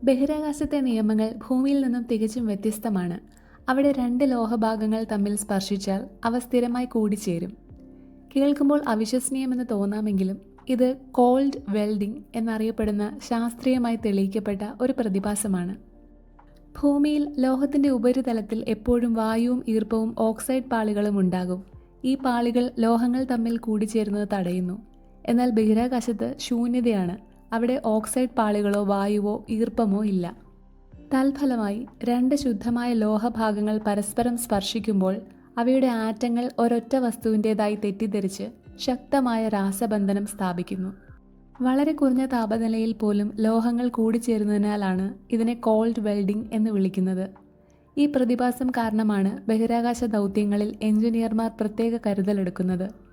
ബഹിരാകാശത്തെ നിയമങ്ങൾ ഭൂമിയിൽ നിന്നും തികച്ചും വ്യത്യസ്തമാണ്. അവിടെ രണ്ട് ലോഹഭാഗങ്ങൾ തമ്മിൽ സ്പർശിച്ചാൽ അവ സ്ഥിരമായി കൂടിച്ചേരും. കേൾക്കുമ്പോൾ അവിശ്വസനീയമെന്ന് തോന്നാമെങ്കിലും ഇത് കോൾഡ് വെൽഡിംഗ് എന്നറിയപ്പെടുന്ന ശാസ്ത്രീയമായി തെളിയിക്കപ്പെട്ട ഒരു പ്രതിഭാസമാണ്. ഭൂമിയിൽ ലോഹത്തിന്റെ ഉപരിതലത്തിൽ എപ്പോഴും വായുവും ഈർപ്പവും ഓക്സൈഡ് പാളികളും ഉണ്ടാകും. ഈ പാളികൾ ലോഹങ്ങൾ തമ്മിൽ കൂടിച്ചേരുന്നത് തടയുന്നു. എന്നാൽ ബഹിരാകാശത്ത് ശൂന്യതയാണ്. അവിടെ ഓക്സൈഡ് പാളികളോ വായുവോ ഈർപ്പമോ ഇല്ല. തൽഫലമായി രണ്ട് ശുദ്ധമായ ലോഹഭാഗങ്ങൾ പരസ്പരം സ്പർശിക്കുമ്പോൾ അവയുടെ ആറ്റങ്ങൾ ഒരൊറ്റ വസ്തുവിൻ്റേതായി തെറ്റിദ്ധരിച്ച് ശക്തമായ രാസബന്ധനം സ്ഥാപിക്കുന്നു. വളരെ കുറഞ്ഞ താപനിലയിൽ പോലും ലോഹങ്ങൾ കൂടിച്ചേരുന്നതിനാലാണ് ഇതിനെ കോൾഡ് വെൽഡിംഗ് എന്ന് വിളിക്കുന്നത്. ഈ പ്രതിഭാസം കാരണമാണ് ബഹിരാകാശ ദൗത്യങ്ങളിൽ എഞ്ചിനീയർമാർ പ്രത്യേക കരുതലെടുക്കുന്നത്.